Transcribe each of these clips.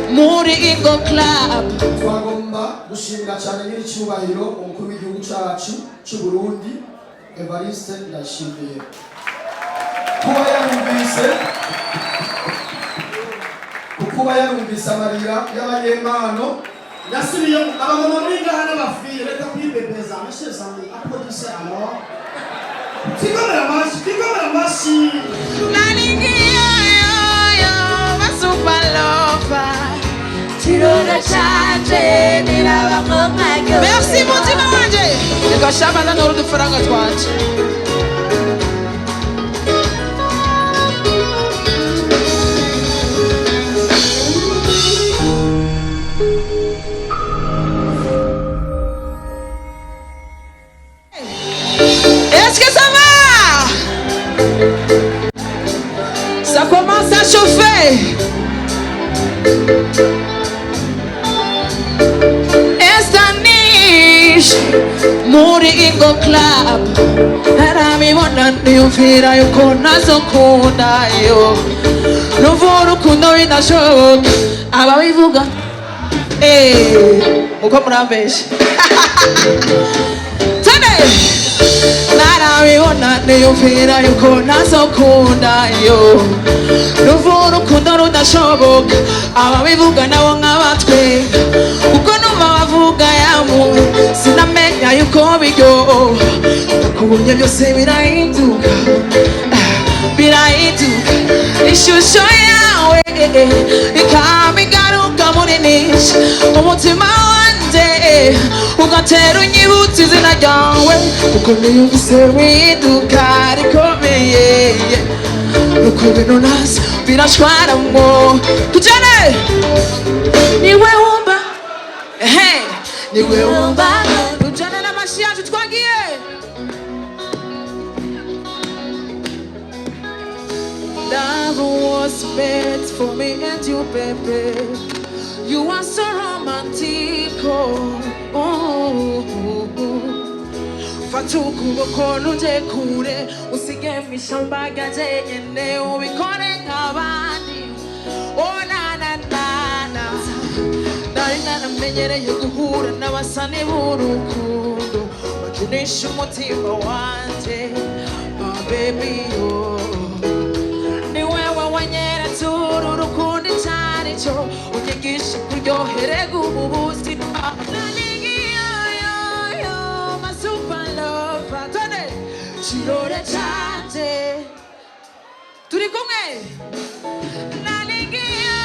muri Ingo Club. Twagomba gushimira cyane nyiricyubahiro umukuru w'igihugu cyacu cy'u Burundi Esther Nish. Kuba yarumvise amarira y'abanyempano yasubiye abamama b'ingaha n'abafire reka kwibebeza amasheza apodise alors tigomera amashi nalingiyo yo basupa lova kirora cyanje nirabamamaga. Merci mutima wanje reka shabana n'udufaranga twanje. Est-ce que ça va? Ça commence à chauffer. Esther Nish muri Ingo Club. Aramibona niyumvira yuko ntazokunda yo. Numva urukundo bidashoboka ababivuga uko murambeshe. Narabibona niyumvira yuko ntazokunda yo. Numva urukundo rudashoboka ababivuga nabo nk'abatwenga. Kuko numva bavuga yamu sinamenya yuko biryoha. Nakubonye byose birahinduka birahinduka. Ishusho yawe ikamigaruka muri nishi. Umutima wanje ugatera unyibutsa izina ryawe. Kuko niyumvise bihinduka rikomeye. Nuko bino nasi birashwaramwo. Tujane niwe wumva niwe wumva. Tujane n'amashi yacu twagiye. Love was meant for me and you, baby. You are so romantic. Fata ukuboko nuje kure usige mishamba gaje nyene ubikore nk'abandi. Oh na na na na. Nari naramenyereye guhura n'abasani b'urukundo bakinisha umutima wanje. My baby ni wewe wanyeretse uru rukundo cyane cyo unyigisha kuryoherega ubu buzima. Kirore cyanje turi kumwe nalingiyo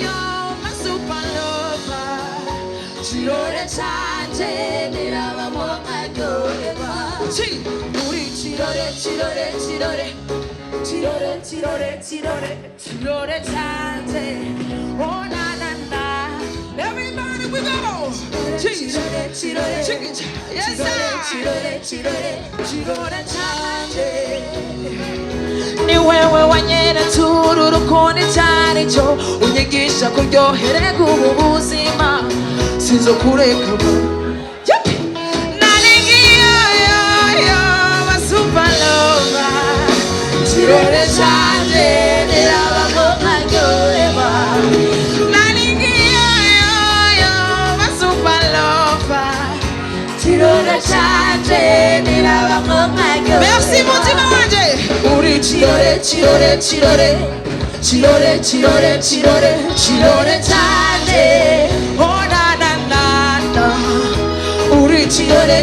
yo masupa lova. Kirore cyanje nirabamo nkaryoherwa. Muri kirore cyanje. Oh na na na. Everybody we go. Yes sir. Kirore cyanje ni wewe wanyeretse uru rukundo cyane cyo unyigisha kuryoherega ubu buzima. Sinzokureka nalingiyo yo basupa lova. Kirore cyanje nirabamo nkaryoherwa. Nalingiyo yo basupa lova. Kirore cyanje nirabamo nkaryoherwa. Merci mutima wanje uri kirore cyanje. Oh na na na na. Uri kirore.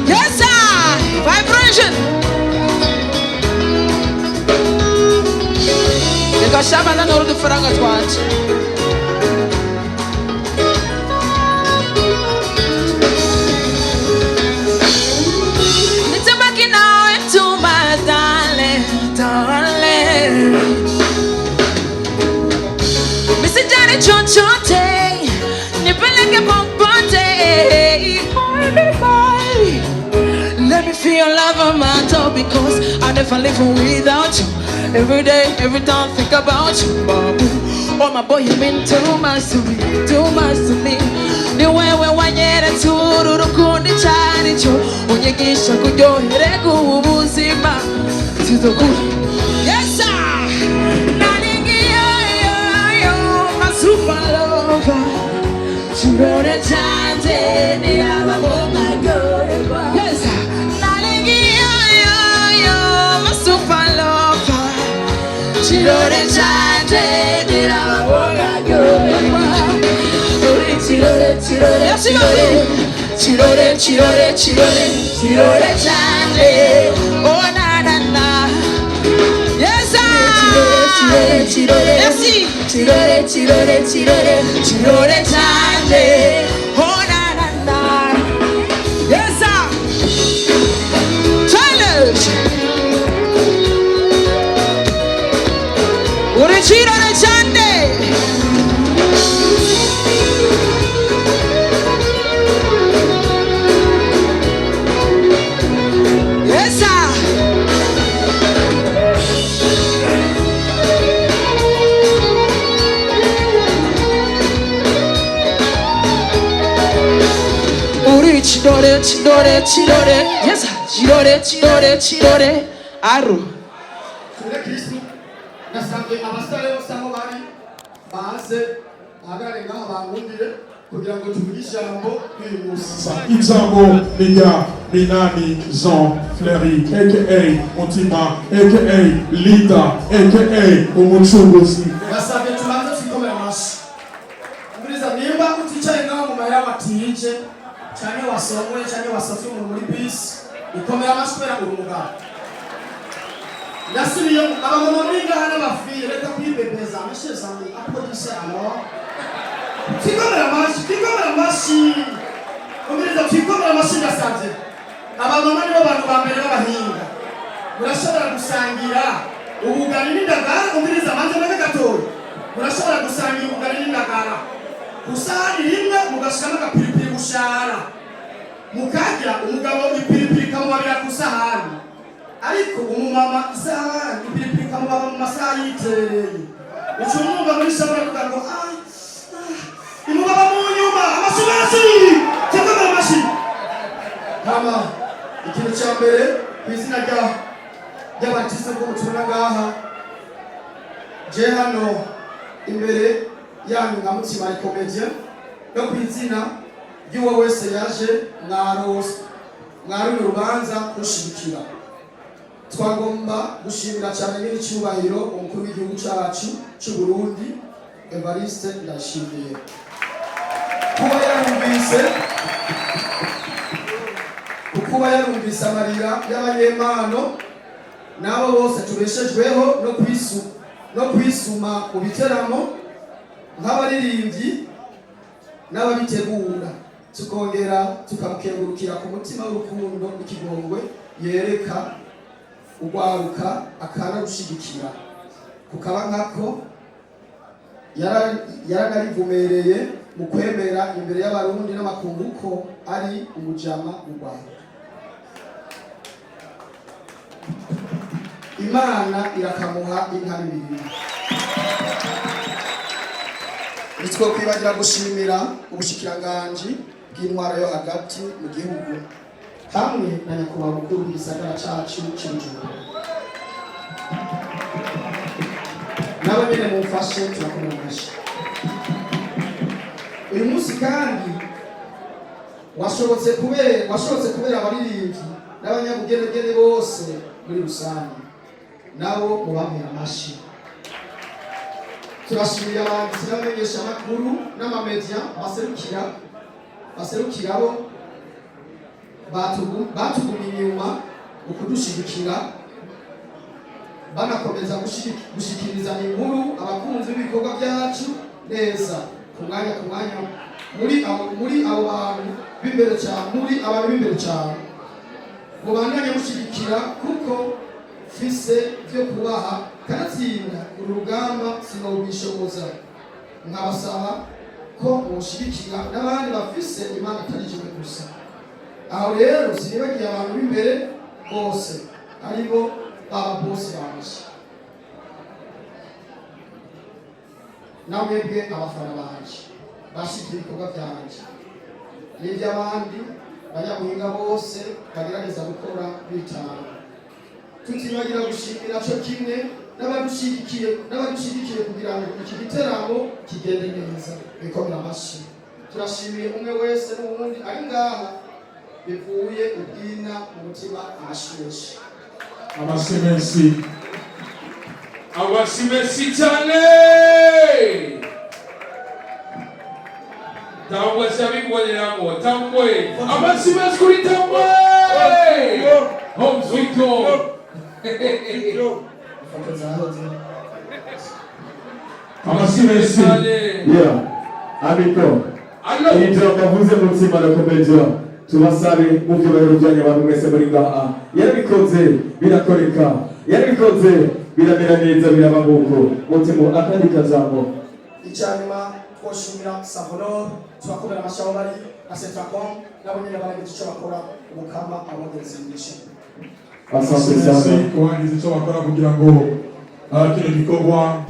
Yes sir. Vibration. Reka shabana n'udufaranga twanje. Nitabaki nawe tu my darling. Misijane chochote nipeleke popote. Let me feel your love on my toe because I never live without you. Every day, every time I think about you, babu. Oh my boy, you've been too much to me, too much to me. Ni wewe wanyeretse uru rukundo cyane cyo nzigisha kuryohereka ubuzima tuzokura yesa nalingiyoyoyo masumalova chirore chanje nirababongagoyeba yesa nalingiyoyoyo masumalova chirore chanje nirababongagoyeba chirore chirore chirore chirore chirore chirore chirore chanje oh na na na yes chirore chirore merci chirore chirore chirore chirore chanje oh na na na yes challenge uri chirore chande chidore chidore chidore yes chidore chidore chidore aro turi Kristo nasabye abasare bose aho bari baze bahagarare ngaha bangundire kugira ngo tuvuge ijambo kwimusa ijambo rya Minani Jean Fleury aka Mutima aka Lita aka umucunguzi nasabye tubanze tukomera amashi umuriza nimba uticaye ngaho mu mayira watije cyane wasongoye cyane wasafye umuntu muri bisi ikomera amashi kubera urumugabo nasubiye abamama muri ngaha n'abafiye reka kwibebeza amasheza apodise alors tikomera amashi umuriza tikomera amashi nasabye abamama nibo bantu ba mbere b'abahinga murashobora gusangira ubugari n'indagara umuriza manze na gatoya murashobora gusangira ubugari n'indagara kusahani rimwe mugashikamo agapiripiri gushara mukarya umugabo ipiripiri kamubabira kusahani ariko umumama isahani ipiripiri kamubaba mu masaha yiterereye ucumwumva muri shabura kugira ngo imubaba mu nyuma amashimasi cyangwa amashi hama ikintu cya mbere ku izina ry'abatisa bwo mutumwa ngaha je hano imbere yanyu nka Mutima ikomeje no ku izina ry'uwo wese yaje mwaruye urubanza kushigikira twagomba gushimira cyane n'icyubahiro umukuru w'igihugu cyacu cy'u Burundi Evariste ndashimiye kuba yarumvise amarira y'abanyempano n'abo bose tubeshejweho no kwisuma mu biteramo nk'abaririmbyi n'ababitegura tukongera tukamukengurukira ku mutima w'urukundo n'ikigongwe yereka ugwaruka akana gushigikira kukaba nkako yaranarivumereye mu kwemera imbere y'abarundi n'amakungu ko ari umujama mu Rwanda. Imana irakamuha inka n'ibirimo. Nitwo kwibagira gushimira ubushikiranganji bw'intwara yo hagati mu gihugu hamwe na nyakubahwa mukuru w'igisagara cacu c'Ubujumbura. Nabo nyene mumfashe turakomeje. Uyu munsi kandi washobotse kubera abaririnvyi n'abanyabugenegene bose muri rusange nabo mubamira amashi. Turashimira abanditsi n'abamenyesha amakuru n'amamedia baserukira bo batugumye inyuma mu kudushigikira banakomeza gushikiriza inkuru abakunzi b'ibikorwa byacu neza ku mwanya muri abo bantu b'imbere cyane mubandanye mushigikira kuko fise byo kubaha karatsinda uru rugamba sinobishoboza nkabasaba ko mushigikira n'abandi bafise imana atari kimwe gusa. Aho rero sinibagiye abantu b'imbere bose aribo baba bose banje namwebwe abafana banje bashikira ibikorwa byanje n'iby'abandi abanyamuhinga bose bagerageza gukora bitanga. Tutibagira gushimira cyo kimwe n'abadushigikiye kugira ngo iki giteramo kigende neza. Bikomera amashyi. Turashimiye umwe wese n'uwundi ari ngaha bivuye ubwina mu mutima amashyi. Abashimesi cyane. Tambwe sabibonera ngo tambwe. Abashimesi kuri tambwe. Home sweet home. Abashimesi. Yeah. Abiko. Ijambo bavuze Mutima Mugushimira tubasabe muvyubahiro byanyu abantu mwese muri ngaha. Yarabikoze birakoreka. Yarabikoze biramera neza birababuko. Mutima akandi kazambo. Icyanyuma twoshimira Savonor twakomera amashaho bari asetakon nabo nyine baragize icyo bakora ubukama abageze nishi. Asante sana. Kuhagize icyo bakora kugira ngo kino gikorwa